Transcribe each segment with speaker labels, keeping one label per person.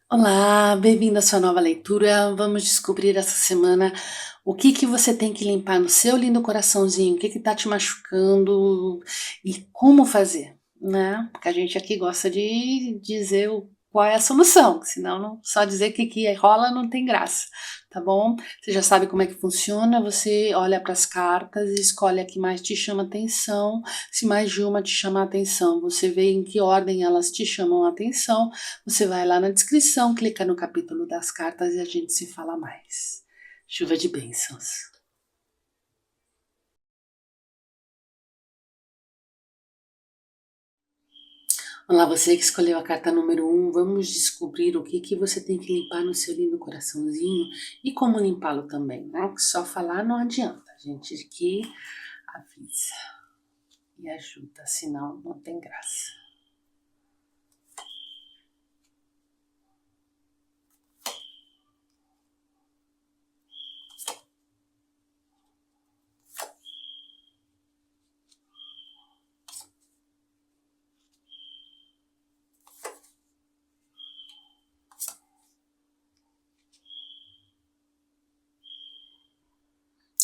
Speaker 1: Olá, bem-vindo à sua nova leitura. Vamos descobrir essa semana o que que você tem que limpar no seu lindo coraçãozinho, o que que tá te machucando e como fazer, né? Porque a gente aqui gosta de dizer qual é a solução, senão só dizer que rola não tem graça, tá bom? Você já sabe como é que funciona, você olha para as cartas e escolhe a que mais te chama atenção. Se mais de uma te chama a atenção, você vê em que ordem elas te chamam a atenção. Você vai lá na descrição, clica no capítulo das cartas e a gente se fala mais. Chuva de bênçãos. Olá, você que escolheu a carta número 1, vamos descobrir o que você tem que limpar no seu lindo coraçãozinho e como limpá-lo também, né? Só falar não adianta, a gente aqui avisa e ajuda, senão não tem graça.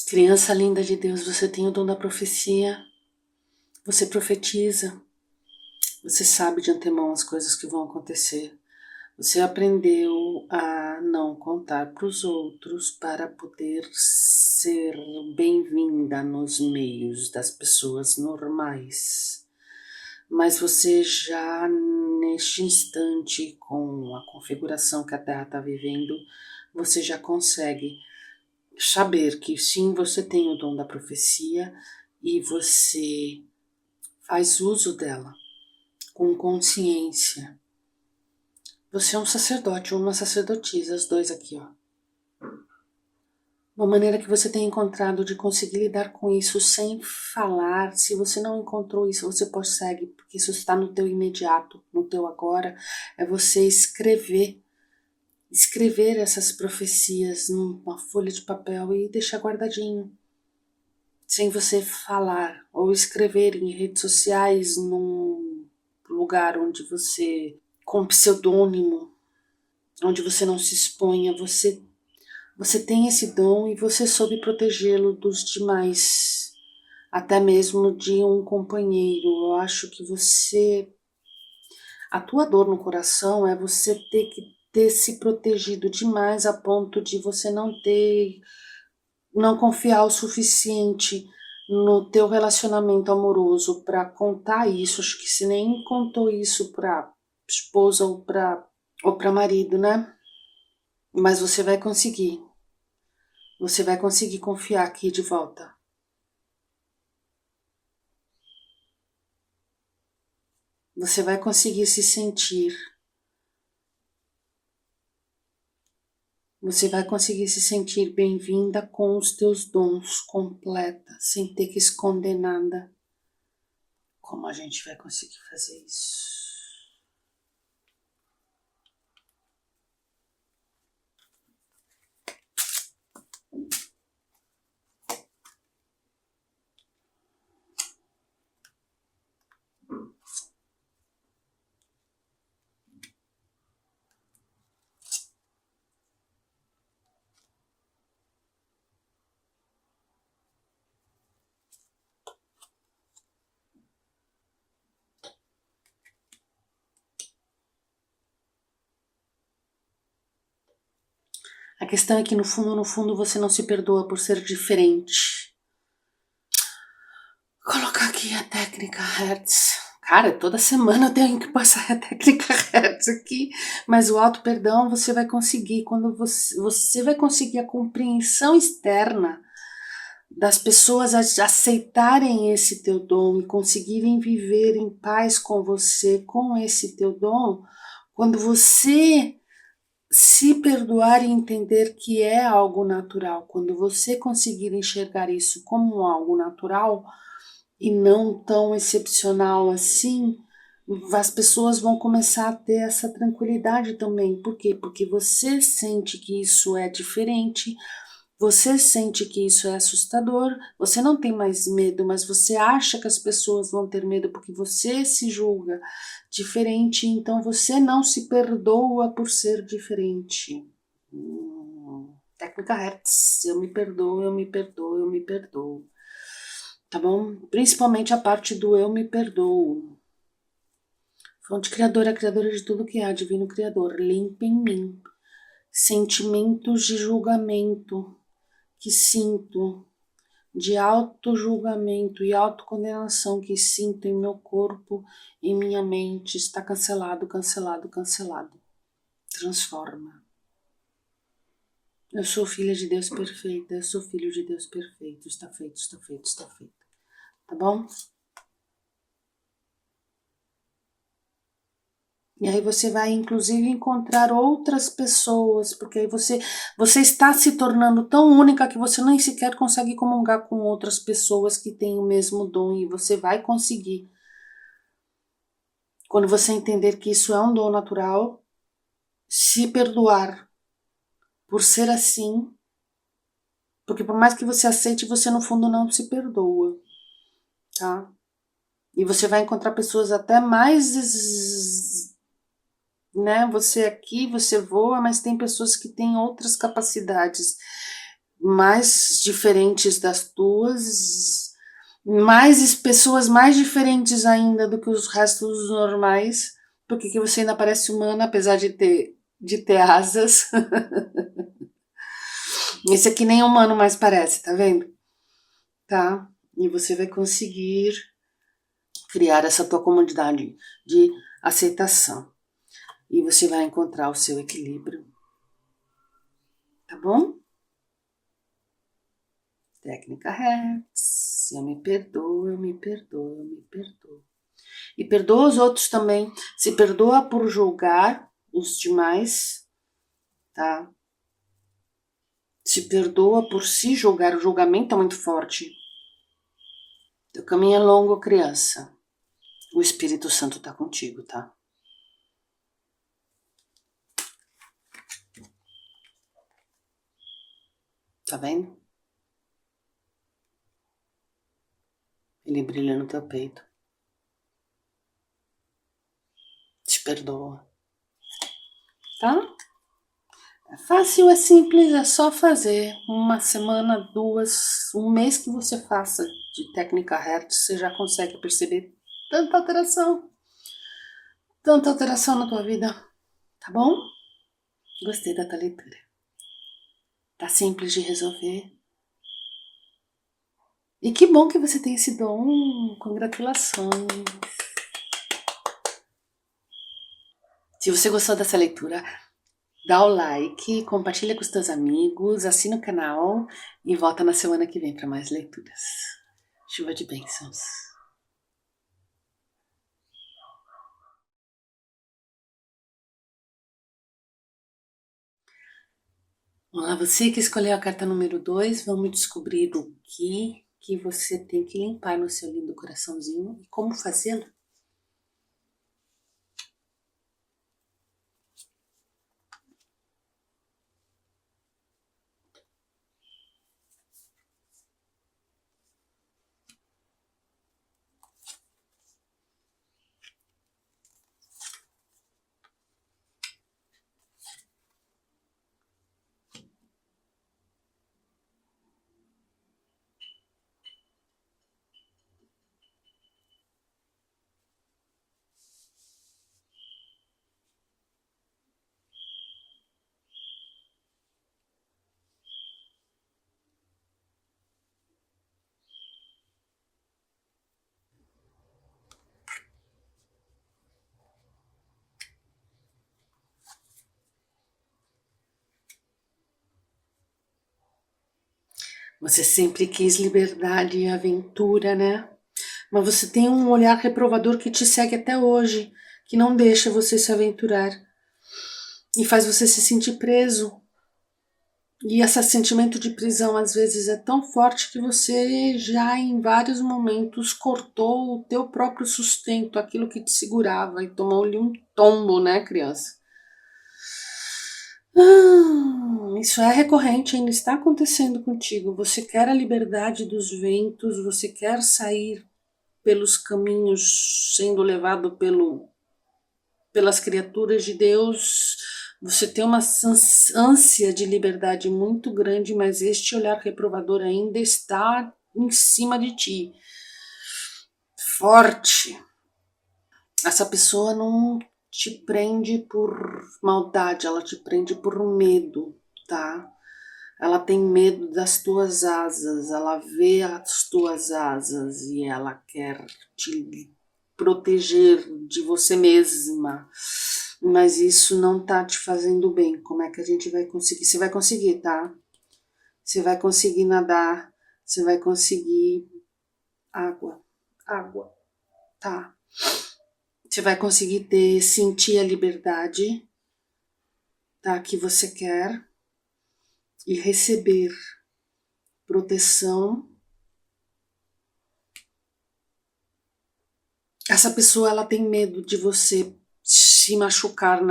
Speaker 1: Criança linda de Deus, você tem o dom da profecia, você profetiza, você sabe de antemão as coisas que vão acontecer. Você aprendeu a não contar para os outros para poder ser bem-vinda nos meios das pessoas normais. Mas você já neste instante, com a configuração que a Terra está vivendo, você já consegue saber que sim, você tem o dom da profecia e você faz uso dela com consciência. Você é um sacerdote ou uma sacerdotisa, as dois aqui, ó. Uma maneira que você tem encontrado de conseguir lidar com isso sem falar. Se você não encontrou isso, você consegue, porque isso está no teu imediato, no teu agora, é você escrever. Escrever essas profecias numa folha de papel e deixar guardadinho. Sem você falar. Ou escrever em redes sociais, num lugar onde você, com pseudônimo, onde você não se exponha, você tem esse dom e você soube protegê-lo dos demais, até mesmo de um companheiro. Eu acho que a tua dor no coração é você ter que ter se protegido demais a ponto de você não confiar o suficiente no teu relacionamento amoroso para contar isso. Acho que se nem contou isso para esposa ou para marido, né? Mas você vai conseguir. Você vai conseguir confiar aqui de volta. Você vai conseguir se sentir. Você vai conseguir se sentir bem-vinda com os teus dons completa, sem ter que esconder nada. Como a gente vai conseguir fazer isso? A questão é que no fundo, você não se perdoa por ser diferente. Vou colocar aqui a técnica Hertz. Cara, toda semana eu tenho que passar a técnica Hertz aqui, mas o auto-perdão você vai conseguir quando você vai conseguir a compreensão externa das pessoas aceitarem esse teu dom e conseguirem viver em paz com você, com esse teu dom, quando você se perdoar e entender que é algo natural, quando você conseguir enxergar isso como algo natural e não tão excepcional assim, as pessoas vão começar a ter essa tranquilidade também. Por quê? Porque você sente que isso é diferente, Você sente que isso é assustador, você não tem mais medo, mas você acha que as pessoas vão ter medo porque você se julga diferente, então você não se perdoa por ser diferente. Técnica Hertz, eu me perdoo, eu me perdoo, eu me perdoo. Tá bom? Principalmente a parte do eu me perdoo. Fonte criadora, criadora de tudo que há, divino criador, limpa em mim sentimentos de julgamento que sinto, de auto-julgamento e autocondenação que sinto em meu corpo, em minha mente, está cancelado, cancelado, cancelado. Transforma. Eu sou filha de Deus perfeita, eu sou filho de Deus perfeito. Está feito, está feito, está feito. Tá bom? E aí você vai, inclusive, encontrar outras pessoas, porque aí você está se tornando tão única que você nem sequer consegue comungar com outras pessoas que têm o mesmo dom, e você vai conseguir. Quando você entender que isso é um dom natural, se perdoar por ser assim, porque por mais que você aceite, você no fundo não se perdoa, tá? E você vai encontrar pessoas até mais, né? Você aqui, você voa, mas tem pessoas que têm outras capacidades mais diferentes das tuas, pessoas mais diferentes ainda do que os restos normais, porque que você ainda parece humana, apesar de ter asas. Esse aqui nem humano mais parece, tá vendo? Tá? E você vai conseguir criar essa tua comunidade de aceitação. E você vai encontrar o seu equilíbrio. Tá bom? Técnica Hertz. Eu me perdoo, eu me perdoo, eu me perdoo. E perdoa os outros também. Se perdoa por julgar os demais, tá? Se perdoa por se julgar. O julgamento é muito forte. Teu caminho é longo, criança. O Espírito Santo tá contigo, tá? Tá vendo? Ele brilha no teu peito. Te perdoa. Tá? É fácil, é simples, é só fazer. Uma semana, duas, um mês que você faça de técnica Hertz, você já consegue perceber tanta alteração. Tanta alteração na tua vida. Tá bom? Gostei da tua leitura. Tá simples de resolver. E que bom que você tem esse dom. Congratulações. Se você gostou dessa leitura, dá o like, compartilha com os teus amigos, assina o canal e volta na semana que vem para mais leituras. Chuva de bênçãos. Vamos lá, você que escolheu a carta número 2, vamos descobrir o que você tem que limpar no seu lindo coraçãozinho e como fazê-lo. Você sempre quis liberdade e aventura, né? Mas você tem um olhar reprovador que te segue até hoje, que não deixa você se aventurar e faz você se sentir preso. E esse sentimento de prisão às vezes é tão forte que você já em vários momentos cortou o teu próprio sustento, aquilo que te segurava, e tomou-lhe um tombo, né, criança? Isso é recorrente, ainda está acontecendo contigo. Você quer a liberdade dos ventos, você quer sair pelos caminhos sendo levado pelas criaturas de Deus. Você tem uma ânsia de liberdade muito grande, mas este olhar reprovador ainda está em cima de ti. Forte. Essa pessoa não te prende por maldade, ela te prende por medo, tá? Ela tem medo das tuas asas, ela vê as tuas asas e ela quer te proteger de você mesma. Mas isso não tá te fazendo bem. Como é que a gente vai conseguir? Você vai conseguir, tá? Você vai conseguir nadar, você vai conseguir água, água, tá? Você vai conseguir sentir a liberdade, tá? Que você quer e receber proteção. Essa pessoa ela tem medo de você se machucar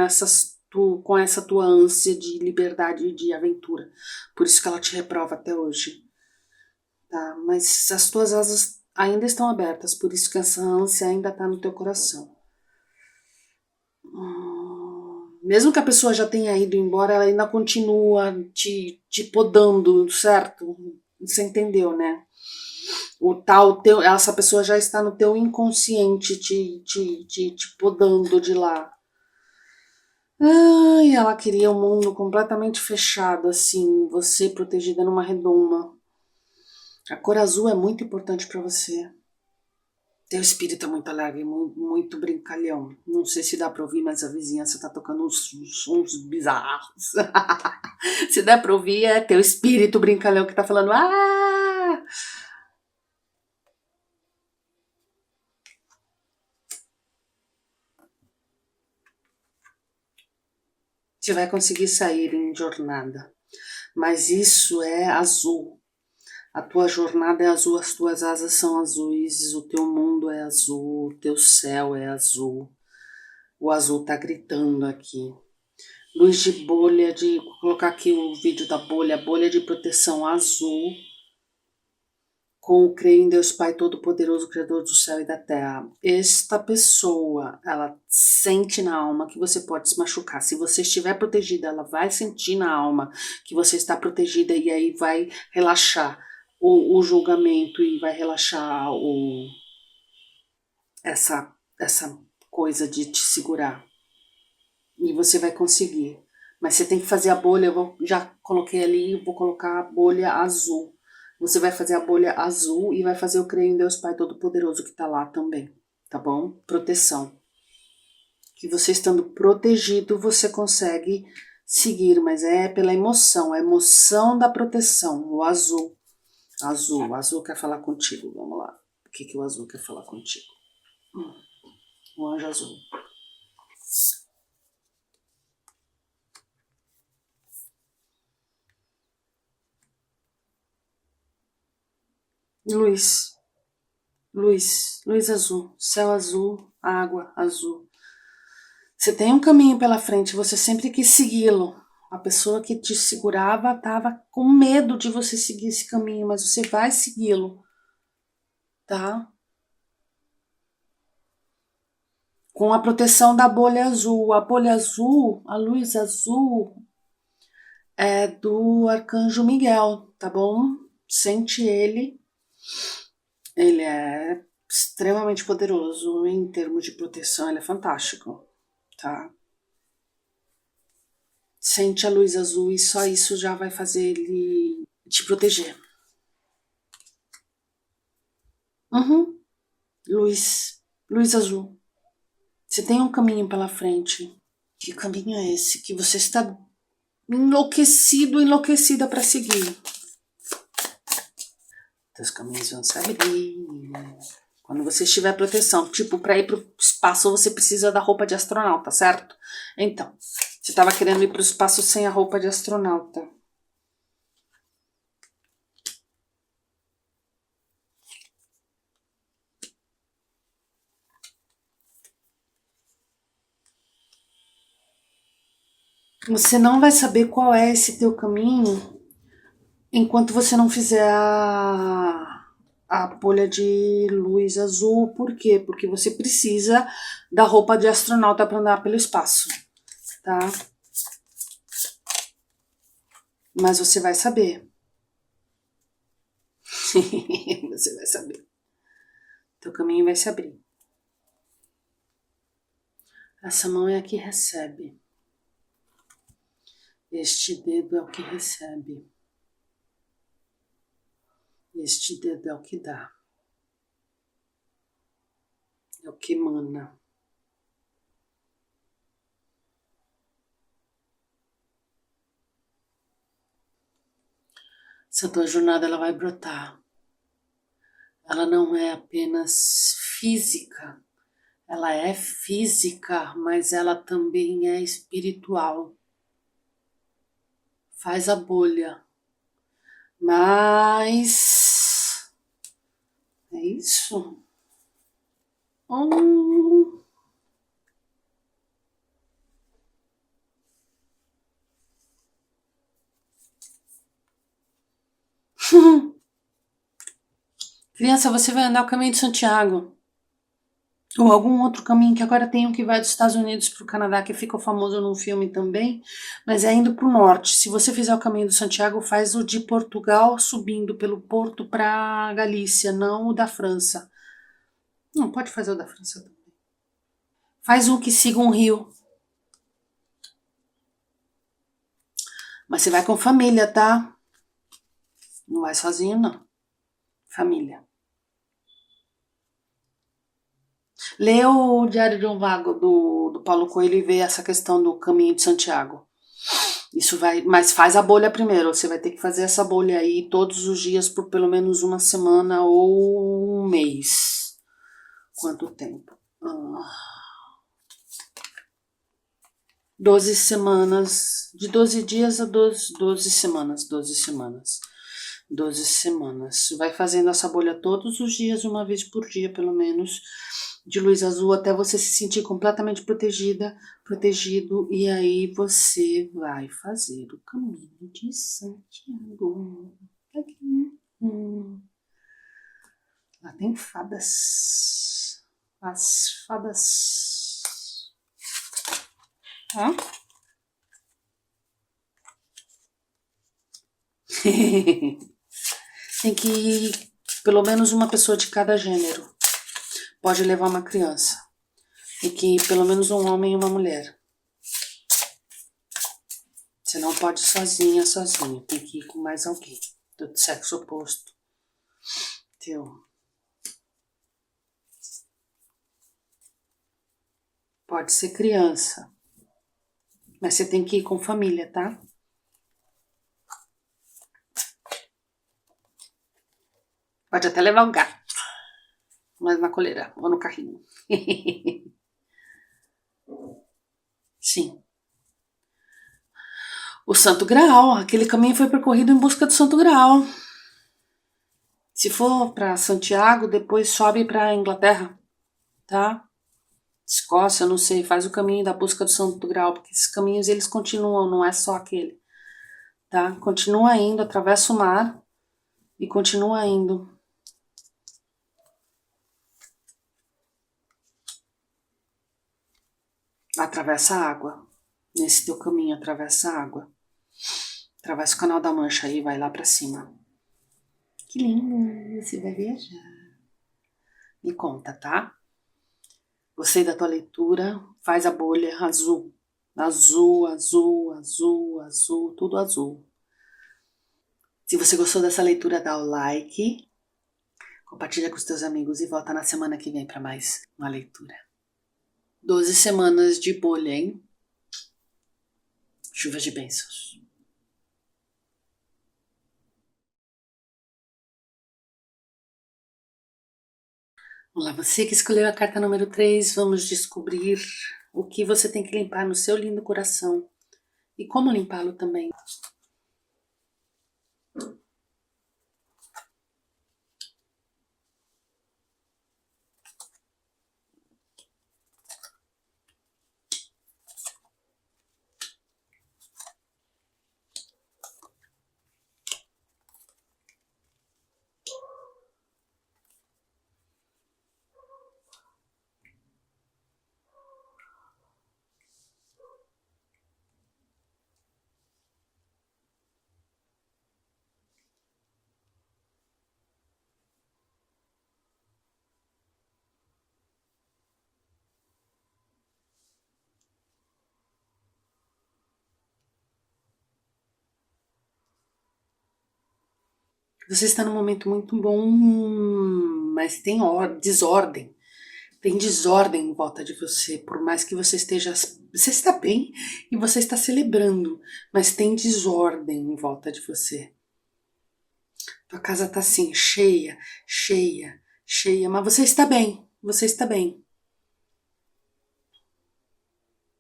Speaker 1: com essa tua ânsia de liberdade e de aventura. Por isso que ela te reprova até hoje. Tá? Mas as tuas asas ainda estão abertas, por isso que essa ânsia ainda está no teu coração. Mesmo que a pessoa já tenha ido embora, ela ainda continua te podando, certo? Você entendeu, né? Essa pessoa já está no teu inconsciente te podando de lá. Ai, ela queria um mundo completamente fechado, assim, você protegida numa redoma. A cor azul é muito importante para você. Teu espírito é muito alegre, muito, muito brincalhão. Não sei se dá pra ouvir, mas a vizinhança tá tocando uns sons bizarros. Se dá pra ouvir, é teu espírito brincalhão que tá falando. Ah! Você vai conseguir sair em jornada. Mas isso é azul. A tua jornada é azul, as tuas asas são azuis, o teu mundo é azul, o teu céu é azul. O azul tá gritando aqui. Luz de bolha, vou colocar aqui o vídeo da bolha, bolha de proteção azul, com o creio em Deus Pai Todo-Poderoso, Criador do céu e da terra. Esta pessoa, ela sente na alma que você pode se machucar. Se você estiver protegida, ela vai sentir na alma que você está protegida e aí vai relaxar o julgamento e vai relaxar essa coisa de te segurar. E você vai conseguir. Mas você tem que fazer a bolha, já coloquei ali, vou colocar a bolha azul. Você vai fazer a bolha azul e vai fazer o creio em Deus Pai Todo-Poderoso que tá lá também, tá bom? Proteção. Que você estando protegido, você consegue seguir, mas é pela emoção, a emoção da proteção, o azul. O azul quer falar contigo, vamos lá. O que o azul quer falar contigo? O anjo azul. Luz. Luz azul, céu azul, água azul. Você tem um caminho pela frente, você sempre quis segui-lo. A pessoa que te segurava estava com medo de você seguir esse caminho, mas você vai segui-lo, tá? Com a proteção da bolha azul. A bolha azul, a luz azul, é do Arcanjo Miguel, tá bom? Sente ele. Ele é extremamente poderoso em termos de proteção, ele é fantástico, tá? Sente a luz azul e só isso já vai fazer ele te proteger. Uhum. Luz azul. Você tem um caminho pela frente. Que caminho é esse? Que você está enlouquecida para seguir. Teus caminhos vão se abrir. Quando você estiver proteção, tipo, para ir pro espaço você precisa da roupa de astronauta, certo? Então, você estava querendo ir pro espaço sem a roupa de astronauta. Você não vai saber qual é esse teu caminho enquanto você não fizer a bolha de luz azul. Por quê? Porque você precisa da roupa de astronauta para andar pelo espaço, tá? Mas você vai saber. Você vai saber. Teu caminho vai se abrir. Essa mão é a que recebe. Este dedo é o que recebe. Este dedo é o que dá. É o que emana. Essa tua jornada ela vai brotar. Ela não é apenas física. Ela é física, mas ela também é espiritual. Faz a bolha. Mas é isso. Hum. Criança, você vai andar o caminho de Santiago. Ou algum outro caminho, que agora tem um que vai dos Estados Unidos para o Canadá, que ficou famoso num filme também, mas é indo para o norte. Se você fizer o caminho do Santiago, faz o de Portugal subindo pelo Porto para Galícia, não o da França. Não, pode fazer o da França também. Faz um que siga um rio. Mas você vai com família, tá? Não vai sozinho, não. Família. Lê o Diário de um Vago do Paulo Coelho e vê essa questão do caminho de Santiago. Isso vai, mas faz a bolha primeiro. Você vai ter que fazer essa bolha aí todos os dias por pelo menos uma semana ou um mês. Quanto tempo? 12 semanas. De 12 dias a 12 semanas. 12 semanas. 12 semanas. Vai fazendo essa bolha todos os dias, uma vez por dia, pelo menos, de luz azul, até você se sentir completamente protegida, protegido, e aí você vai fazer o caminho de Santiago. Lá tem fadas. As fadas. Ó. Tem que ir pelo menos uma pessoa de cada gênero. Pode levar uma criança. Tem que ir pelo menos um homem e uma mulher. Você não pode ir sozinha, sozinho. Tem que ir com mais alguém do sexo oposto. Teu. Pode ser criança. Mas você tem que ir com família, tá? Pode até levar o gato. Mas na coleira ou no carrinho. Sim. O Santo Graal. Aquele caminho foi percorrido em busca do Santo Graal. Se for para Santiago, depois sobe para Inglaterra, tá? Escócia, não sei, faz o caminho da busca do Santo Graal, porque esses caminhos eles continuam, não é só aquele, tá? Continua indo, atravessa o mar e continua indo. Atravessa a água. Nesse teu caminho, atravessa a água. Atravessa o Canal da Mancha aí, vai lá pra cima. Que lindo, você vai viajar. Me conta, tá? Gostei da tua leitura, faz a bolha azul. Azul, azul, azul, azul, tudo azul. Se você gostou dessa leitura, dá o like, compartilha com os teus amigos e volta na semana que vem para mais uma leitura. 12 semanas de bolha, hein? Chuvas de bênçãos. Vamos lá, você que escolheu a carta número 3, vamos descobrir o que você tem que limpar no seu lindo coração e como limpá-lo também. Você está num momento muito bom, mas tem desordem. Tem desordem em volta de você, por mais que você esteja... Você está bem e você está celebrando, mas tem desordem em volta de você. Tua casa está assim, cheia, cheia, cheia, mas você está bem, você está bem.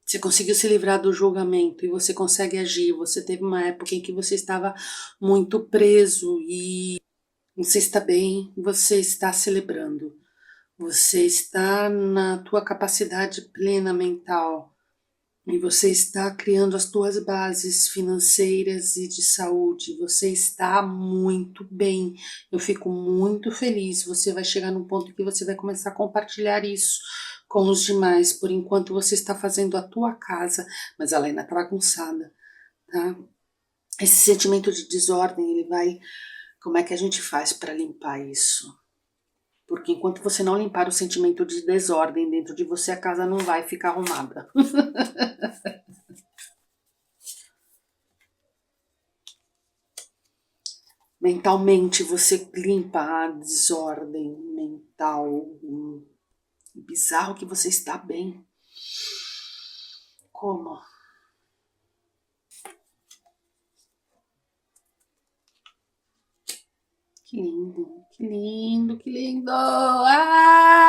Speaker 1: Você conseguiu se livrar do julgamento e você consegue agir. Você teve uma época em que você estava muito preso e você está bem, você está celebrando. Você está na tua capacidade plena mental e você está criando as tuas bases financeiras e de saúde. Você está muito bem. Eu fico muito feliz. Você vai chegar num ponto que você vai começar a compartilhar isso com os demais. Por enquanto você está fazendo a tua casa, mas ela ainda está bagunçada, tá? Esse sentimento de desordem, ele vai... Como é que a gente faz para limpar isso? Porque enquanto você não limpar o sentimento de desordem dentro de você, a casa não vai ficar arrumada. Mentalmente você limpa a desordem mental. Bizarro que você está bem. Como? Que lindo, que lindo, que lindo. Ah!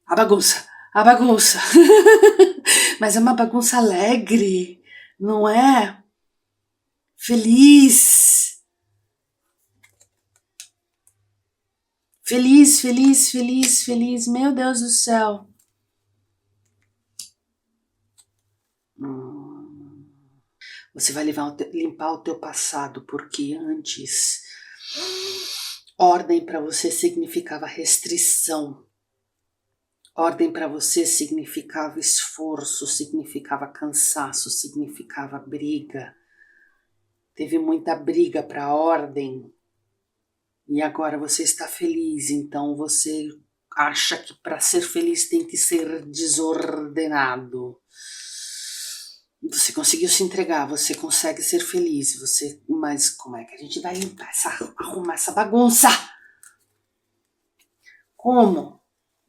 Speaker 1: A bagunça, a bagunça. Mas é uma bagunça alegre, não é? Feliz. Feliz, feliz, feliz, feliz. Meu Deus do céu. Você vai limpar o teu passado, porque antes ordem para você significava restrição. Ordem para você significava esforço, significava cansaço, significava briga. Teve muita briga para a ordem. E agora você está feliz, então você acha que para ser feliz tem que ser desordenado. Você conseguiu se entregar, você consegue ser feliz, mas como é que a gente vai arrumar essa bagunça? Como?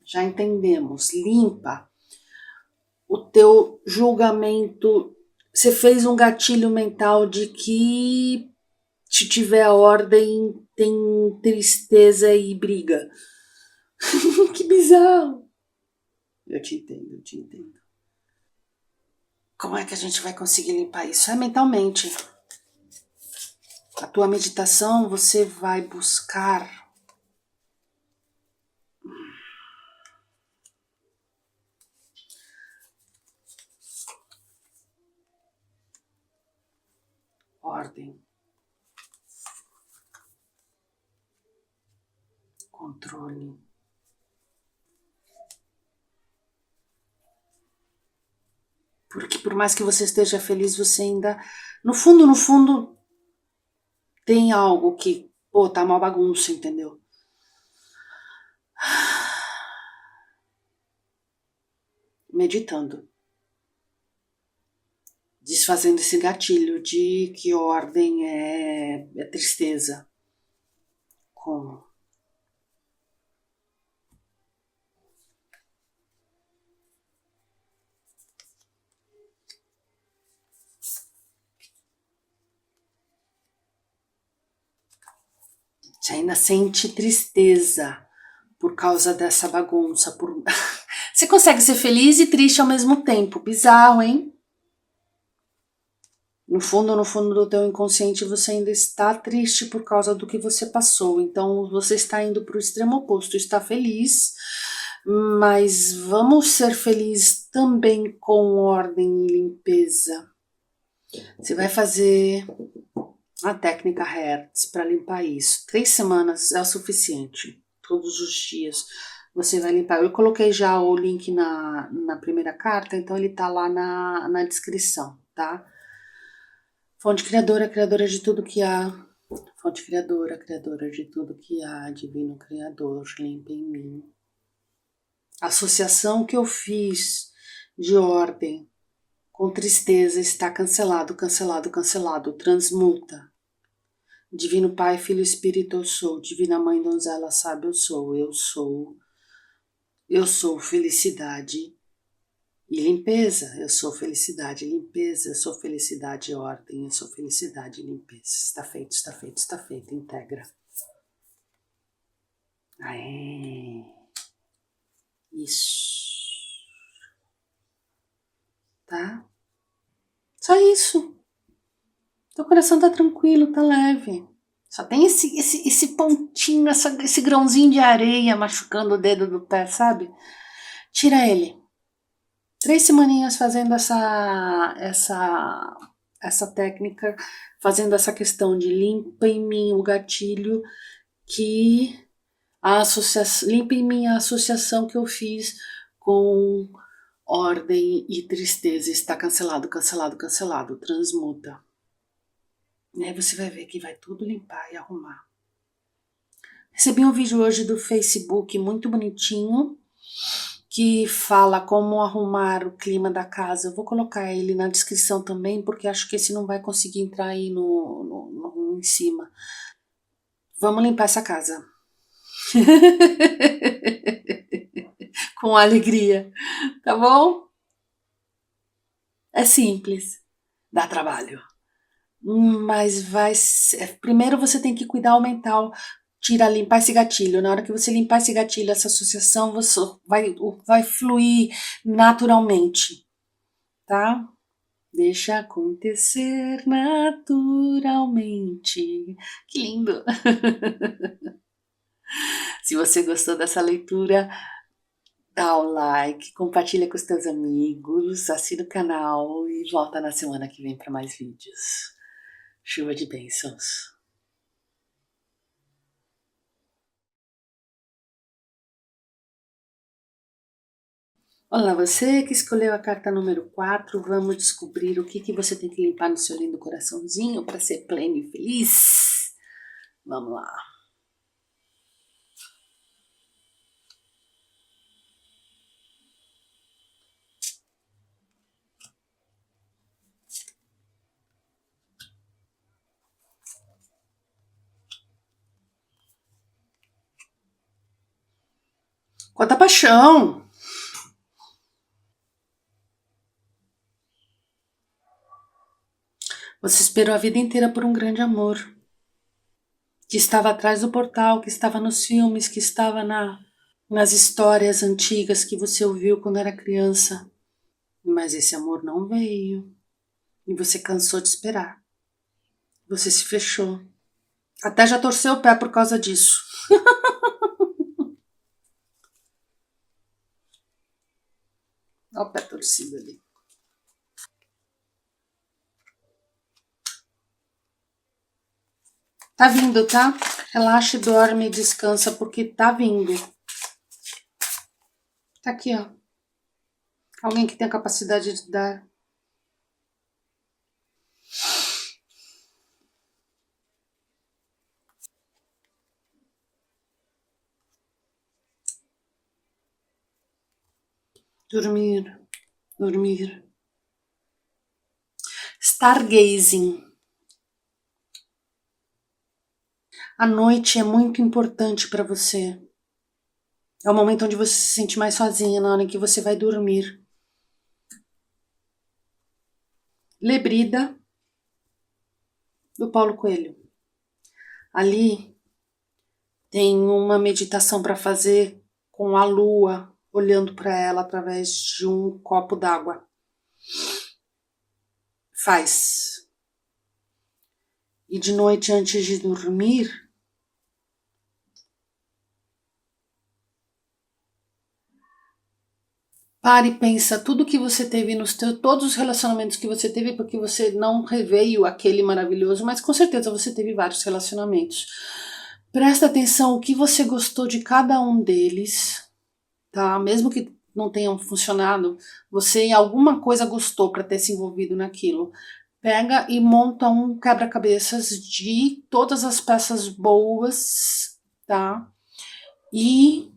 Speaker 1: Já entendemos, limpa o teu julgamento. Você fez um gatilho mental de que se tiver ordem tem tristeza e briga. Que bizarro. Eu te entendo, eu te entendo. Como é que a gente vai conseguir limpar isso? É mentalmente. A tua meditação, você vai buscar ordem, controle. Porque por mais que você esteja feliz, você ainda, no fundo, tem algo que, tá uma bagunça, entendeu? Meditando. Desfazendo esse gatilho de que ordem é tristeza. Como? Você ainda sente tristeza por causa dessa bagunça. Você consegue ser feliz e triste ao mesmo tempo. Bizarro, hein? No fundo do teu inconsciente você ainda está triste por causa do que você passou. Então você está indo para o extremo oposto. Está feliz, mas vamos ser felizes também com ordem e limpeza. Você vai fazer a técnica Hertz para limpar isso. 3 semanas é o suficiente. Todos os dias você vai limpar. Eu coloquei já o link na primeira carta, então ele tá lá na descrição, tá? Fonte criadora, criadora de tudo que há. Fonte criadora, criadora de tudo que há. Divino criador, limpa em mim. A associação que eu fiz de ordem com tristeza está cancelado, cancelado, cancelado. Transmuta. Divino Pai, Filho e Espírito, eu sou. Divina Mãe, Donzela, Sábia, eu sou. Eu sou felicidade e limpeza. Eu sou felicidade e limpeza. Eu sou felicidade e ordem. Eu sou felicidade e limpeza. Está feito, está feito, está feito. Integra. Aê. Isso. Tá? Só isso. Teu coração tá tranquilo, tá leve. Só tem esse pontinho, esse grãozinho de areia machucando o dedo do pé, sabe? Tira ele. 3 semaninhas fazendo essa técnica, fazendo essa questão de limpa em mim o gatilho que limpa em mim a associação que eu fiz com ordem e tristeza. Está cancelado, cancelado, cancelado. Transmuta. E aí você vai ver que vai tudo limpar e arrumar. Recebi um vídeo hoje do Facebook muito bonitinho, que fala como arrumar o clima da casa. Eu vou colocar ele na descrição também, porque acho que esse não vai conseguir entrar aí no em cima. Vamos limpar essa casa. Com alegria, tá bom? É simples, dá trabalho. Mas primeiro você tem que cuidar o mental, limpar esse gatilho. Na hora que você limpar esse gatilho, essa associação, você vai fluir naturalmente, tá? Deixa acontecer naturalmente. Que lindo! Se você gostou dessa leitura, dá o like, compartilha com os teus amigos, assina o canal e volta na semana que vem para mais vídeos. Chuva de bênçãos. Olá, você que escolheu a carta número 4, vamos descobrir o que você tem que limpar no seu lindo coraçãozinho para ser pleno e feliz. Vamos lá. Quanta paixão! Você esperou a vida inteira por um grande amor, que estava atrás do portal, que estava nos filmes, que estava nas histórias antigas que você ouviu quando era criança. Mas esse amor não veio. E você cansou de esperar. Você se fechou. Até já torceu o pé por causa disso. Olha o pé torcido ali. Tá vindo, tá? Relaxa, dorme e descansa, porque tá vindo. Tá aqui, ó. Alguém que tem a capacidade de dar. Dormir. Dormir. Stargazing. A noite é muito importante para você. É o momento onde você se sente mais sozinha, na hora em que você vai dormir. Lebrida, do Paulo Coelho. Ali tem uma meditação para fazer com a lua olhando para ela através de um copo d'água. Faz. E de noite, antes de dormir, pare e pensa tudo que você teve todos os relacionamentos que você teve, porque você não reveio aquele maravilhoso, mas com certeza você teve vários relacionamentos. Presta atenção o que você gostou de cada um deles, tá? Mesmo que não tenham funcionado, você em alguma coisa gostou para ter se envolvido naquilo. Pega e monta um quebra-cabeças de todas as peças boas, tá? E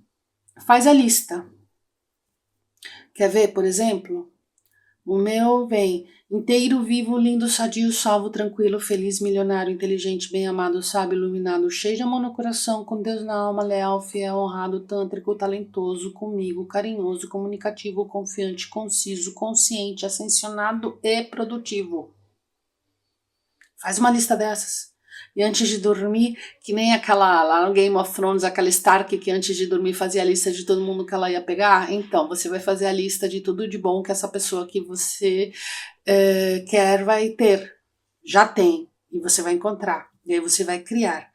Speaker 1: faz a lista. Quer ver, por exemplo? O meu vem inteiro, vivo, lindo, sadio, salvo, tranquilo, feliz, milionário, inteligente, bem-amado, sábio, iluminado, cheio de amor no coração, com Deus na alma, leal, fiel, honrado, tântrico, talentoso, comigo, carinhoso, comunicativo, confiante, conciso, consciente, ascensionado e produtivo. Faz uma lista dessas. E antes de dormir, que nem aquela lá no Game of Thrones, aquela Stark que antes de dormir fazia a lista de todo mundo que ela ia pegar. Então, você vai fazer a lista de tudo de bom que essa pessoa que você quer vai ter. Já tem. E você vai encontrar. E aí você vai criar.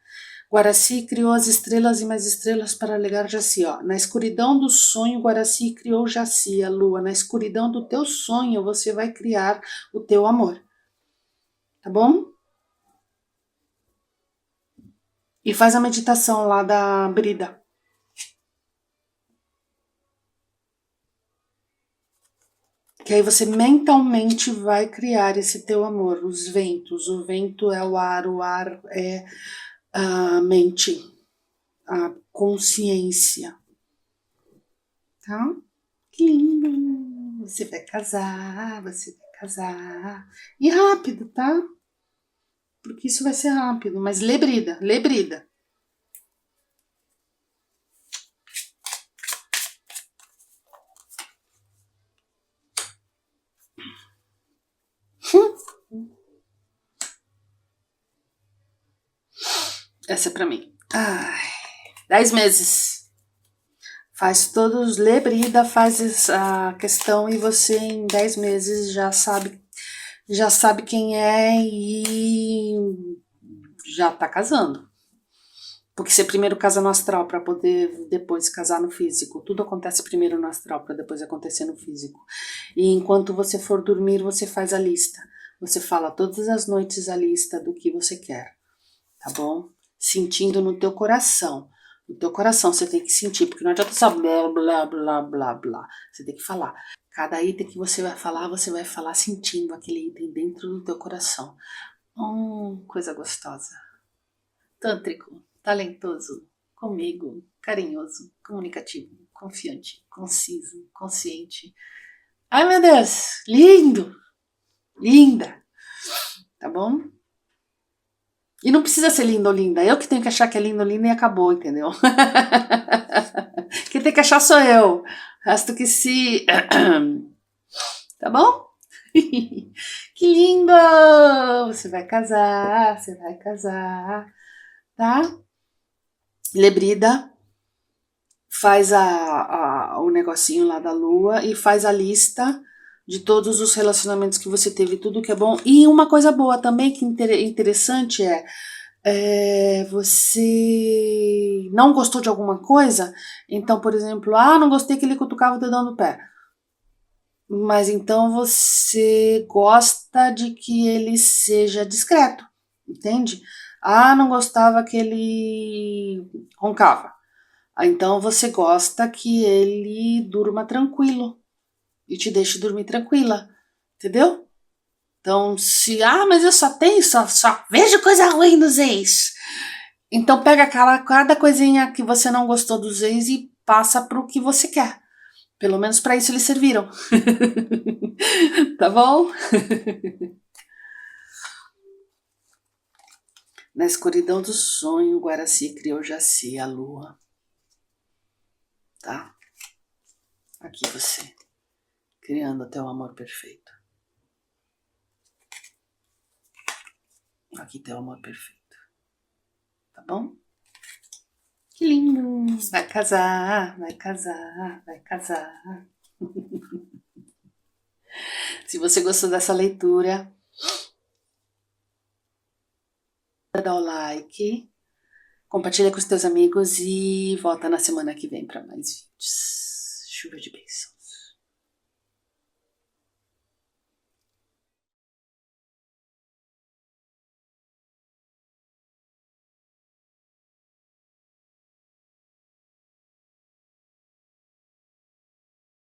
Speaker 1: Guaraci criou as estrelas e mais estrelas para alegar Jaci. Ó. Na escuridão do sonho, Guaraci criou Jaci, a lua. Na escuridão do teu sonho, você vai criar o teu amor. Tá bom? E faz a meditação lá da Brida. Que aí você mentalmente vai criar esse teu amor, os ventos. O vento é o ar é a mente, a consciência. Tá? Que lindo! Você vai casar, você vai casar. E rápido, tá? Porque isso vai ser rápido, mas lê Brida, lê Brida. Essa é pra mim. Ai, 10 meses. Faz todos, lê Brida, faz essa questão e você em 10 meses já sabe quem é e já tá casando. Porque você primeiro casa no astral para poder depois casar no físico. Tudo acontece primeiro no astral para depois acontecer no físico. E enquanto você for dormir, você faz a lista. Você fala todas as noites a lista do que você quer, tá bom? Sentindo no teu coração. No teu coração você tem que sentir, porque não adianta só blá, blá, blá, blá, blá. Você tem que falar. Cada item que você vai falar sentindo aquele item dentro do teu coração. Coisa gostosa. Tântrico, talentoso, comigo, carinhoso, comunicativo, confiante, conciso, consciente. Ai, meu Deus, lindo, linda, tá bom? E não precisa ser lindo ou linda, eu que tenho que achar que é lindo ou linda e acabou, entendeu? Quem tem que achar sou eu, resto que se... Tá bom? Que lindo! Você vai casar, tá? Lebrida, faz o negocinho lá da lua e faz a lista de todos os relacionamentos que você teve, tudo que é bom. E uma coisa boa também que interessante você não gostou de alguma coisa, então, por exemplo, não gostei que ele cutucava o dedão do pé. Mas então você gosta de que ele seja discreto, entende? Não gostava que ele roncava. Então você gosta que ele durma tranquilo e te deixe dormir tranquila, entendeu? Então, mas eu só vejo coisa ruim nos ex. Então pega cada coisinha que você não gostou dos ex e passa pro que você quer. Pelo menos para isso eles serviram. Tá bom? Na escuridão do sonho, Guaraci criou Jaci, a lua. Tá? Aqui você, criando o teu amor perfeito. Aqui teu amor perfeito. Tá bom? Que lindo! Vai casar, vai casar, vai casar. Se você gostou dessa leitura, dá o like, compartilha com os teus amigos e volta na semana que vem para mais vídeos. Chuva de bênção.